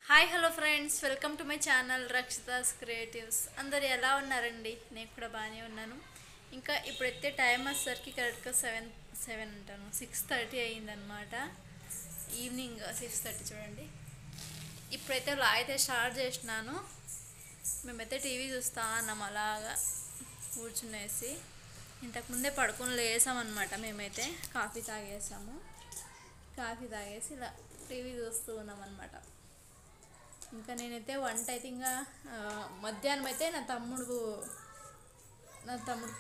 Hi hello friends, welcome to my channel Rakshita's creatives. అందరు ఎలా ఉన్నారండి? నేను కూడా బాగానే ఉన్నాను. ఇంకా ఇప్పుడైతే టైం వచ్చేసరికి కరెక్ట్గా సెవెన్ అంటాను 6:30 అయ్యిందనమాట. ఈవినింగ్ 6:30 చూడండి. ఇప్పుడైతే లాగ్ అయితే స్టార్ట్ చేసినాను. మేమైతే టీవీ చూస్తా అన్నాం అలాగా కూర్చునేసి. ఇంతకుముందే పడుకొని లేసామన్నమాట. మేమైతే కాఫీ తాగేసి ఇలా టీవీ చూస్తూ ఉన్నామన్నమాట. ఇంకా నేనైతే వంట అయితే ఇంకా మధ్యాహ్నం అయితే నా తమ్ముడు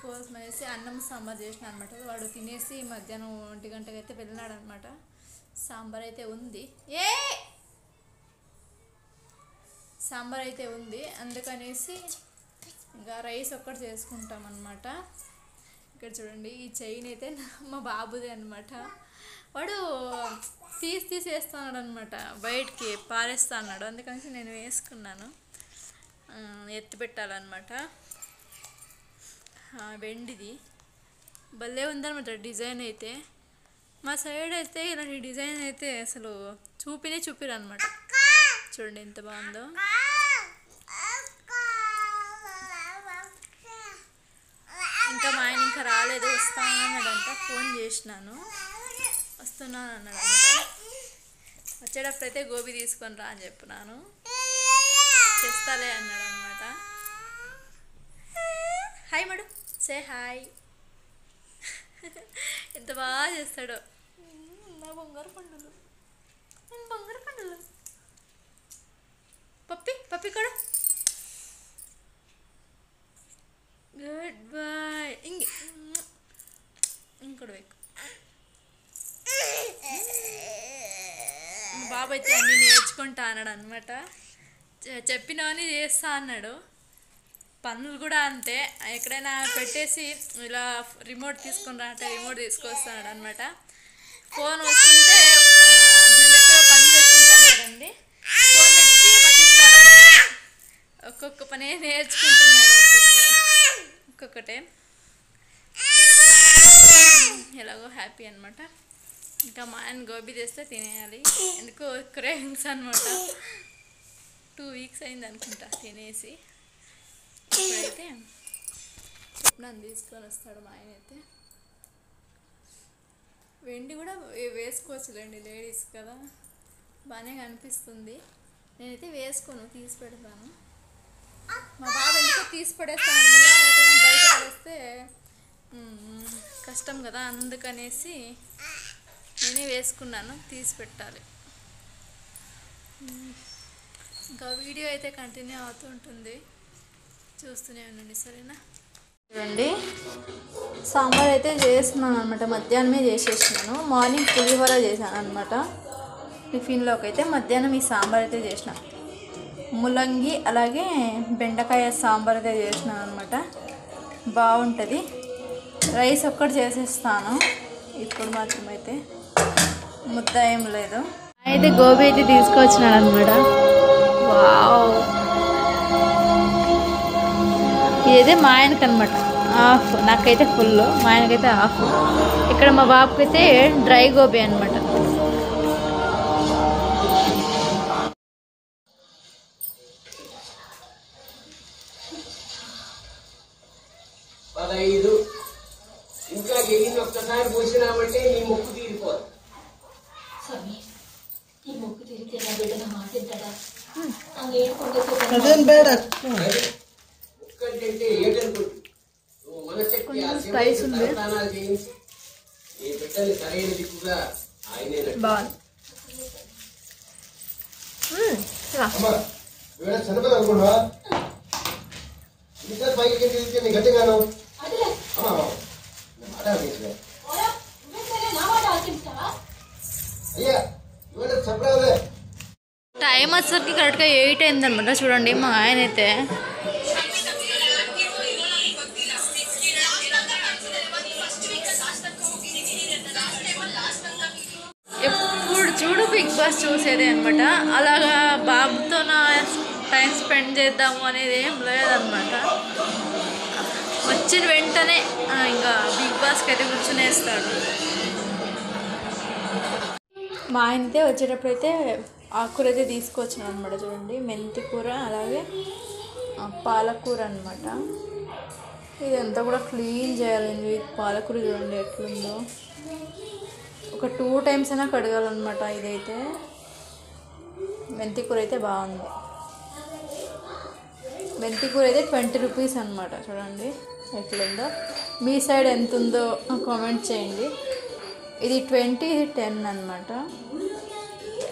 కోసం వేసి అన్నం సాంబార్ చేసిన అనమాట. వాడు తినేసి మధ్యాహ్నం 1 గంటకి అయితే వెళ్ళినాడు అనమాట. సాంబార్ అయితే ఉంది, అందుకనేసి ఇంకా రైస్ ఒక్కటి చేసుకుంటాం అనమాట. ఇక్కడ చూడండి, ఈ చైన్ అయితే మా బాబుదే అనమాట. వాడు తీసేస్తున్నాడు అనమాట, బయటికి పారేస్తా అన్నాడు. అందుకని నేను వేసుకున్నాను. ఎత్తి పెట్టాలన్నమాట. వెండిది భలే ఉందన్నమాట డిజైన్ అయితే. మా సైడ్ అయితే ఇలాంటి డిజైన్ అయితే అసలు చూపిరు అనమాట. చూడండి ఎంత బాగుందో. ఇంకా మా ఆయన ఇంకా రాలేదు, వస్తా అన్నాడంట. ఫోన్ చేసినాను, వస్తున్నాను అన్నాడు అనమాట. వచ్చేటప్పుడైతే గోబీ తీసుకొని రా అని చెప్పినాను. చేస్తాలే అన్నాడు అనమాట. హాయ్ మడు, సే హాయ్. ఎంత బాగా చేస్తాడో. నా బంగారు పండులు పప్పి కూడా. Good boy. ఇంకోటి వైకు. మా బాబు అయితే అన్నీ నేర్చుకుంటా అన్నాడు అనమాట. చెప్పినవన్నీ చేస్తా అన్నాడు. పనులు కూడా అంతే, ఎక్కడైనా పెట్టేసి ఇలా రిమోట్ తీసుకుని రా అంటే రిమోట్ తీసుకొస్తాడు అనమాట. ఫోన్ వస్తుంటే మేము ఎక్కడో పని చేసుకుంటాం కదండి, ఫోన్ తెచ్చి మాకు ఇస్తాడు. ఒక్కొక్క పనే నేర్చుకుంటున్నాడు, ఒక్కొక్కటే. ఎలాగో హ్యాపీ అనమాట. ఇంకా మా ఆయన గోబీ చేస్తే తినేయాలి. ఎందుకో క్రేవింగ్స్ అనమాట. 2 వీక్స్ అయింది అనుకుంటా తినేసి. ఇప్పుడైతే నన్ను తీసుకొని వస్తాడు మా ఆయన అయితే. వెండి కూడా వేసుకోవచ్చులేండి, లేడీస్ కదా, బాగానే కనిపిస్తుంది. నేనైతే వేసుకోను, తీసి పెడతాను. మా బాబు ఎందుకో తీసి పడేస్తాను, మళ్ళీ బయట పడేస్తే కష్టం కదా, అందుకనేసి నేనే వేసుకున్నాను. తీసి పెట్టాలి. ఇంకా వీడియో అయితే కంటిన్యూ అవుతూ ఉంటుంది, చూస్తూనే ఉండండి, సరేనా? చూడండి, సాంబార్ అయితే చేస్తున్నాను అనమాట. మధ్యాహ్నమే చేసేసినాను. మార్నింగ్ పులిహోర చేశాను అనమాట టిఫిన్లోకి. అయితే మధ్యాహ్నం ఈ సాంబార్ అయితే చేసిన. ముల్లంగి అలాగే బెండకాయ సాంబార్ అయితే చేసినాను అనమాట. బాగుంటుంది. రైస్ ఒక్కటి చేసేస్తాను ఇప్పుడు మాత్రం. అయితే ముద్ద ఏం లేదు. అయితే గోబీ అయితే తీసుకొచ్చినాడు అనమాట. వావ్, ఇదే మా ఆయనకి అనమాట హాఫ్, నాకైతే ఫుల్, మా ఆయనకైతే హాఫ్. ఇక్కడ మా బాబుకి అయితే డ్రై గోబీ అనమాట. ఇంకా ఎగిన ఒక్కసారి పోసినామంటే నీ మొక్కు తీరిపోదు. ఒక్కటంటే ఏటనుకుంటు నువ్వు మనశక్తి స్థానాలు చేయించి నీ బిడ్డని సరైన దిక్కుగా ఆయనే చనిపోదు అనుకున్నా. ఇద్దరు పైకి తిరిగితే నీ గట్టిగాను టైం వచ్చేసరికి కరెక్ట్గా 8 అయిందనమాట. చూడండి, మా ఆయన అయితే ఎప్పుడు చూడు బిగ్ బాస్ చూసేదే అనమాట. అలాగా బాబుతో నా టైం స్పెండ్ చేద్దాము అనేది ఏం లేదనమాట. వచ్చిన వెంటనే ఇంకా బిగ్ బాస్కి అయితే కూర్చునేస్తాడు. మా ఆయన అయితే వచ్చేటప్పుడు అయితే ఆకుకూర అయితే తీసుకొచ్చాను అనమాట. చూడండి, మెంతి కూర అలాగే పాలకూర అనమాట. ఇదంతా కూడా క్లీన్ చేయాలండి. పాలకూర చూడండి ఎట్లుందో, ఒక 2 times అయినా కడగాలన్నమాట. ఇదైతే మెంతి కూర అయితే బాగుంది. మెంతి కూర అయితే 20 rupees అనమాట. చూడండి ఎట్లుందో. మీ సైడ్ ఎంత ఉందో కామెంట్ చేయండి. ఇది 20, ఇది 10 అనమాట.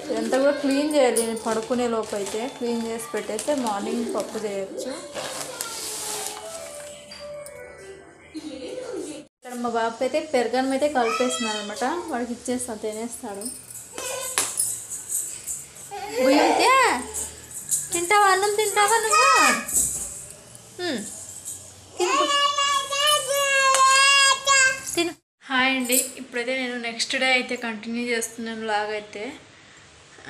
ఇదంతా కూడా క్లీన్ చేయాలి. పడుకునే లోపు అయితే క్లీన్ చేసి పెట్టేస్తే మార్నింగ్ పప్పు చేయొచ్చు. ఇక్కడ మా బాబు అయితే పెరగన్నం అయితే కలిపేస్తున్నాను అనమాట. వాడికి ఇచ్చేస్తాను, తినేస్తాడు. తింటావా? అన్నం తింటావా నువ్వు? తిను. హాయ్ అండి, ఇప్పుడైతే నేను నెక్స్ట్ డే అయితే కంటిన్యూ చేస్తున్నాను లాగైతే.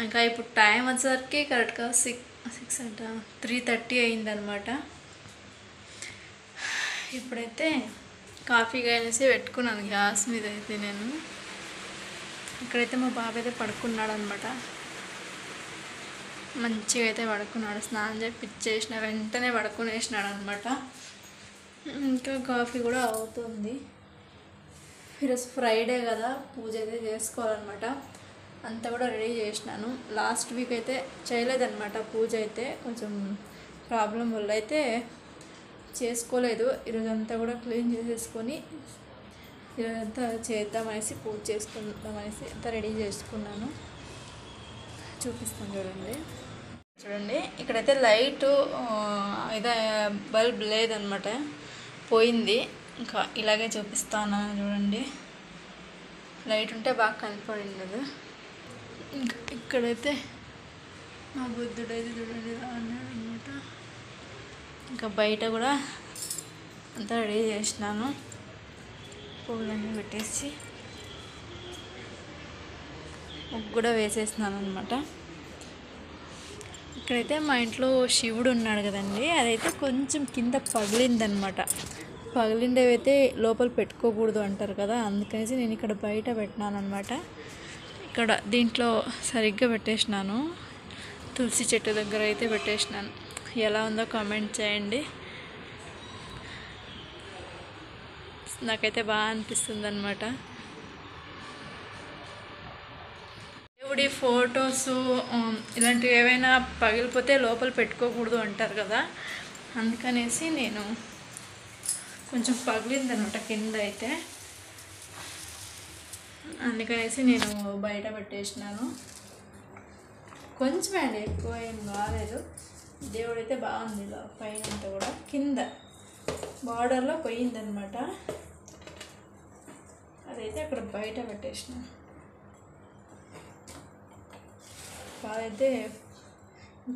ఇంకా ఇప్పుడు టైం వచ్చేసరికి కరెక్ట్గా 6 అంట 3:30 అయిందనమాట. ఇప్పుడైతే కాఫీ అనేసి పెట్టుకున్నాను గ్యాస్ మీద అయితే. నేను ఇక్కడైతే మా బాబు అయితే పడుకున్నాడు అనమాట. మంచిగా అయితే పడుకున్నాడు. స్నానం చేపించేసిన వెంటనే పడుకునేసినాడు అనమాట. ఇంకా కాఫీ కూడా అవుతుంది. ఈరోజు ఫ్రైడే కదా, పూజ అయితే చేసుకోవాలన్నమాట. అంతా కూడా రెడీ చేసినాను. లాస్ట్ వీక్ అయితే చేయలేదన్నమాట పూజ అయితే, కొంచెం ప్రాబ్లం వల్ల అయితే చేసుకోలేదు. ఈరోజు అంతా కూడా క్లీన్ చేసేసుకొని ఈరోజంతా చేద్దామనేసి, పూజ చేసుకుందామనేసి అంతా రెడీ చేసుకున్నాను. చూపిస్తాను చూడండి. ఇక్కడైతే లైట్ ఇదే బల్బ్ లేదనమాట, పోయింది. ఇంకా ఇలాగే చూపిస్తాను చూడండి. లైట్ ఉంటే బాగా కనపడింది. ఇంకా ఇక్కడైతే మా బుద్ధుడు అయితే చూడండి అన్నాడు అనమాట. ఇంకా బయట కూడా అంతా రెడీ చేసినాను. పూలన్నీ పెట్టేసి ముగ్గు కూడా వేసేసినాను అనమాట. ఇక్కడైతే మా ఇంట్లో శివుడు ఉన్నాడు కదండి, అదైతే కొంచెం కింద పగిలిందనమాట. పగిలిండేవైతే లోపల పెట్టుకోకూడదు అంటారు కదా, అందుకనేసి నేను ఇక్కడ బయట పెట్టినాను అనమాట. ఇక్కడ దీంట్లో సరిగ్గా పెట్టేసినాను. తులసి చెట్టు దగ్గర అయితే పెట్టేసినాను. ఎలా ఉందో కామెంట్ చేయండి. నాకైతే బాగా అనిపిస్తుంది అనమాట. దేవుడి ఫొటోస్ ఇలాంటివి ఏవైనా పగిలిపోతే లోపల పెట్టుకోకూడదు అంటారు కదా, అందుకనేసి నేను కొంచెం పగిలిందనమాట కింద అయితే, అందుకనేసి నేను బయట పెట్టేసినాను. కొంచెమే అండి, ఎక్కువ ఏం కాలేదు. దేవుడైతే బాగుంది. ఇలా పైన అంతా కూడా కింద బార్డర్లో పోయిందనమాట. అదైతే అక్కడ బయట పెట్టేసినాను. అదైతే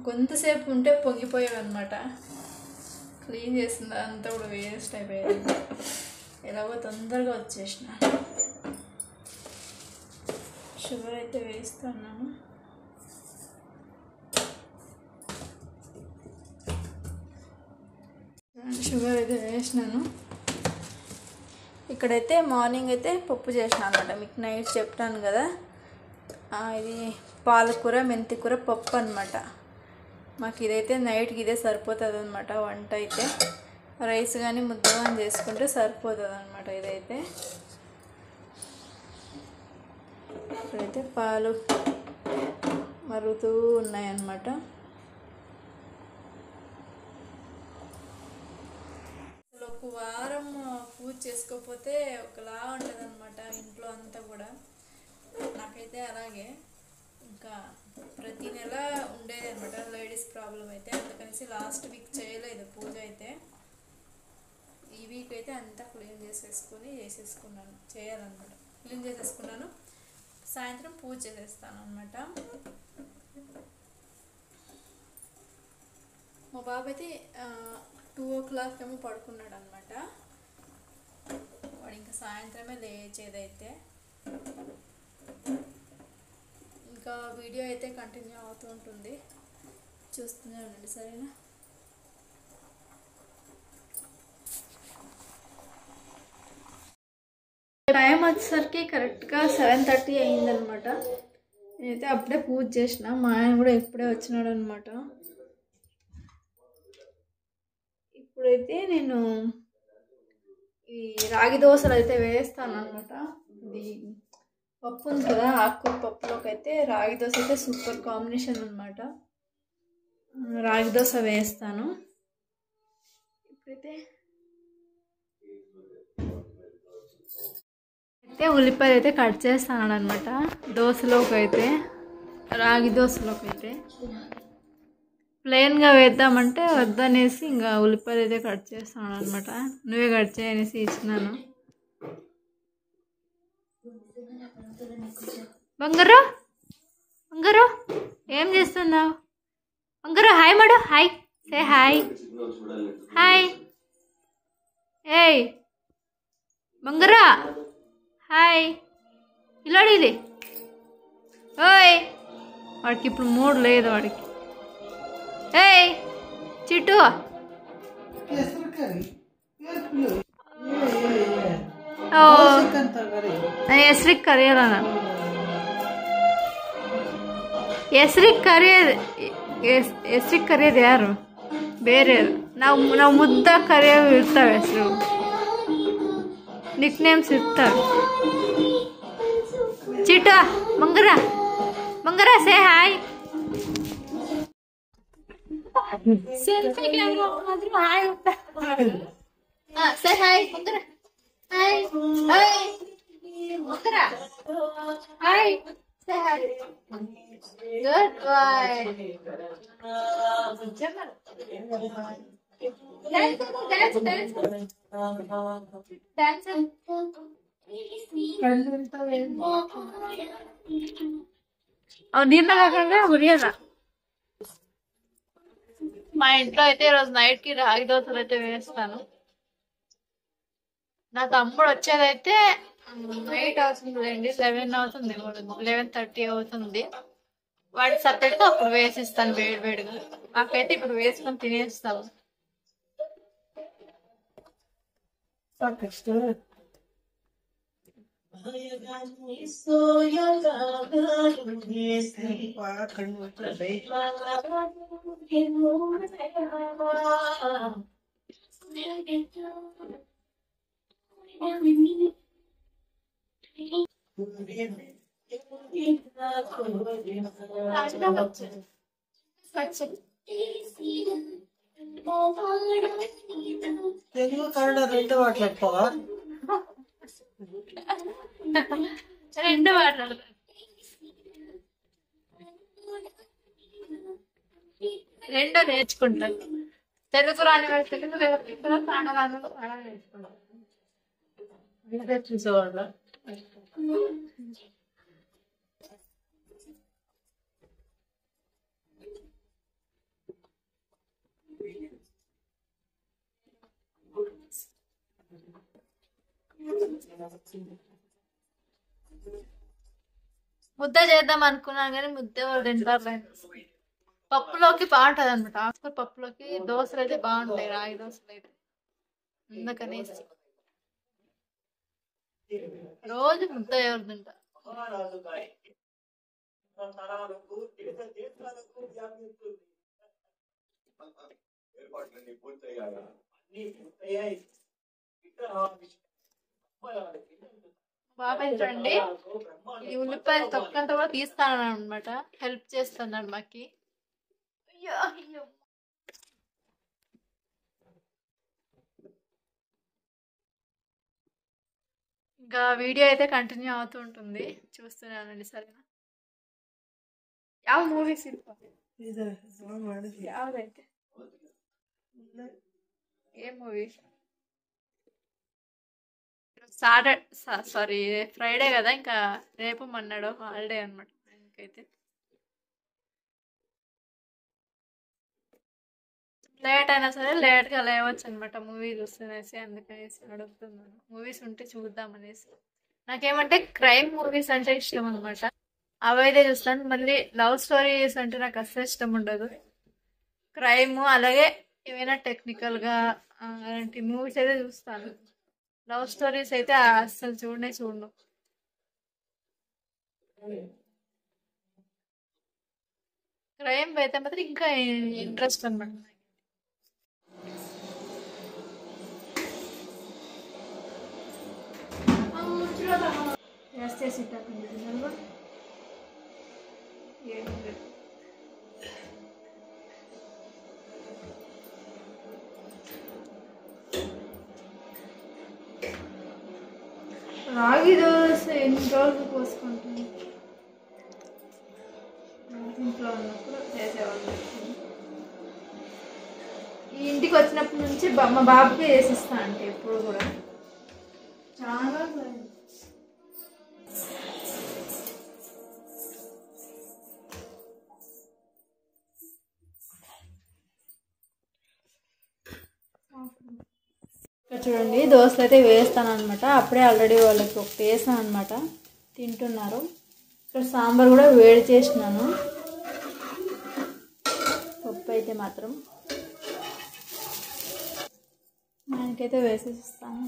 కొంతసేపు ఉంటే పొంగిపోయావన్నమాట. క్లీన్ చేసింది అంతా కూడా వేస్ట్ అయిపోయింది. ఎలాగో తొందరగా వచ్చేసిన. షుగర్ అయితే వేస్తున్నాను. షుగర్ అయితే వేసినాను. ఇక్కడైతే మార్నింగ్ అయితే పప్పు చేసినాను అనమాట. మీకు నైట్ చెప్తాను కదా, ఇది పాలకూర మెంతికూర పప్పు అనమాట. మాకు ఇదైతే నైట్కి ఇదే సరిపోతుంది అనమాట. వంట అయితే రైస్ కానీ ముద్ద కానీ చేసుకుంటే సరిపోతుంది అనమాట. ఇదైతే ఇక్కడైతే పాలు మరుగుతూ ఉన్నాయన్నమాట. అసలు ఒక వారం పూజ చేసుకోకపోతే ఒకలా ఉంటుంది అనమాట ఇంట్లో అంతా కూడా. నాకైతే అలాగే ఇంకా ప్రతి నెల ఉండేది అనమాట లేడీస్ ప్రాబ్లం అయితే, అందుకనేసి లాస్ట్ వీక్ చేయలేదు పూజ అయితే. ఈ వీక్ అయితే అంతా క్లీన్ చేసేసుకున్నాను. చేయాలన్నమాట. క్లీన్ చేసేసుకున్నాను. సాయంత్రం పూజ చేసేస్తాను అనమాట. మా బాబు అయితే 2 o'clock ఏమో పడుకున్నాడు అనమాట. వాడు ఇంకా సాయంత్రమే లేచేదైతే. ఇంకా వీడియో అయితే కంటిన్యూ అవుతూ ఉంటుంది, చూస్తూనే ఉండండి సరేనా. టైం వచ్చేసరికి కరెక్ట్గా 7:30 అయిందనమాట. నేనైతే అప్పుడే పూజ చేసిన, మా ఆయన కూడా ఇప్పుడే వచ్చినాడు అనమాట. ఇప్పుడైతే నేను ఈ రాగి దోశలు అయితే వేస్తాను అనమాట. ఇది పప్పు ఉంది కదా, ఆకుకూర పప్పులోకి అయితే రాగి దోశ అయితే సూపర్ కాంబినేషన్ అనమాట. రాగి దోశ వేస్తాను. ఇప్పుడైతే ఉల్లిపాయలు అయితే కట్ చేస్తాను అనమాట. దోశలోకి అయితే, రాగి దోశలోకి అయితే ప్లెయిన్గా వేద్దామంటే వద్దనేసి ఇంకా ఉల్లిపాయలు అయితే కట్ చేస్తాను అనమాట. నువ్వే కట్ చేయనేసి ఇచ్చినాను. బంగారు బంగారు ఏం చేస్తున్నావు? బంగారు హాయ్ మాడు, హాయ్, సే హాయ్. హాయ్ ఏయ్ బంగారా, హాయ్. ఇలాడిలే. ఓయ్ వాడికి ఇప్పుడు మూడు లేదు వాడికి. ఏయ్ చిట్టు, ಹೆಸ್ರಿಗೆ ಕರೆಯಲ್ಲ ನಾನು. ಹೆಸ್ರಿಗೆ ಕರೆಯೋದು ಯಾರು? ಬೇರೆ ನಾವು ಮುದ್ದಾಗಿ ಕರೆಯೋ ಇರ್ತವೆ ಹೆಸರು, ನಿಕ್ ನೇಮ್ಸ್ ಇರ್ತವೆ. ಚಿಟ್ಟ ಮಂಗರ ಮಂಗರ ಸೇ ಹಾಯ್. ಸೆಲ್ಫಿ ಕ್ಯಾಮ್ರಾ ಮಾತ್ರ ಹಾಯ್ ಅಂತ. ಸೇ ಹಾಯ್ ಮಂಗರ. ಹಾಯ್ ಹಾಯ್ ಮಂಗರ. Hi say hi. Good boy. నీళ్ళ కాకుండా ఉరియదా. మా ఇంట్లో అయితే ఈరోజు నైట్కి రాగి దోశలు అయితే వేస్తాను. నా తమ్ముడు వచ్చేదైతే 8 అవుతుందిలేండి, 11 అవుతుంది, 11:30 అవుతుంది. వాడికి సపరేట్గా అప్పుడు వేసిస్తాను వేడి వేడిగా. నాకైతే ఇప్పుడు వేసుకొని తినేస్తాము. తెలుగు కన్నడ రెండు మాట్లాడుకోవా? రెండు మాట్లాడతాను. రెండో నేర్చుకుంటాను. తెలుగు రాని వాళ్ళు తెలుగు, కన్నడ రాని వాళ్ళు కన్నడ నేర్చుకుంటాను. చూసేవాళ్ళ ముద్ద చేద్దాం అనుకున్నాను కానీ ముద్ద వాళ్ళు తింటారు. పప్పులోకి బాగుంటది అనమాట. ఆకుకూర పప్పులోకి దోశలు అయితే బాగుంటాయి, రాగి దోశలు అయితే. అందుకనేసి రోజు ముద్ద ఎవరు తింటారు. బాబాయ్ చూడండి, ఈ ఉల్లిపాయ తొక్కంతా కూడా తీస్తాను అనమాట. హెల్ప్ చేస్తున్నాడు మాకి. ఇంకా వీడియో అయితే కంటిన్యూ అవుతూ ఉంటుంది, చూస్తున్నానండి. సరేనా? ಯಾವ ಮೂವೀಸ್ ಯಾವ್ದೈತೆ? ఏ మూవీ? సారీ ఫ్రైడే కదా, ఇంకా రేపు మన్నాడు హాలిడే అనమాట. ఇంకైతే లేట్ అయినా సరే లేట్గా లేవచ్చు అనమాట మూవీ చూస్తునేసి. అందుకనేసి అడుగుతున్నాను, మూవీస్ ఉంటే చూద్దామనేసి. నాకేమంటే క్రైమ్ మూవీస్ అంటే ఇష్టం అనమాట. అవైతే చూస్తాను. మళ్ళీ లవ్ స్టోరీస్ అంటే నాకు అస్సలు ఇష్టం ఉండదు. క్రైమ్ అలాగే ఏమైనా టెక్నికల్గా అలాంటి మూవీస్ అయితే చూస్తాను. లవ్ స్టోరీస్ అయితే అస్సలు చూడను. క్రైమ్ అయితే మాత్రం ఇంకా ఇంట్రెస్ట్ అనమాట. రాగి దోశ ఎన్ని రోజులు పోసుకుంటుంది ఇంట్లో ఉన్నప్పుడు చేసేవాళ్ళు. ఈ ఇంటికి వచ్చినప్పటి నుంచి మా బాబుకే చేసిస్తా అంటే ఎప్పుడు కూడా చాలా ఇక్కడ చూడండి దోశలు అయితే వేస్తాను అనమాట. అప్పుడే ఆల్రెడీ వాళ్ళకి ఒకటి వేసాను అనమాట, తింటున్నారు. ఇక్కడ సాంబార్ కూడా వేడి చేసినాను. పప్పు అయితే మాత్రం ఆయనకైతే వేసేస్తాను.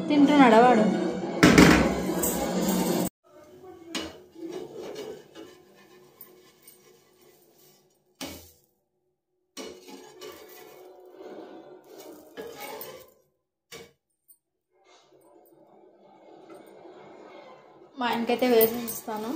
తింటున్నాడా వాడు? మా ఆయనకైతే వేసేస్తాను.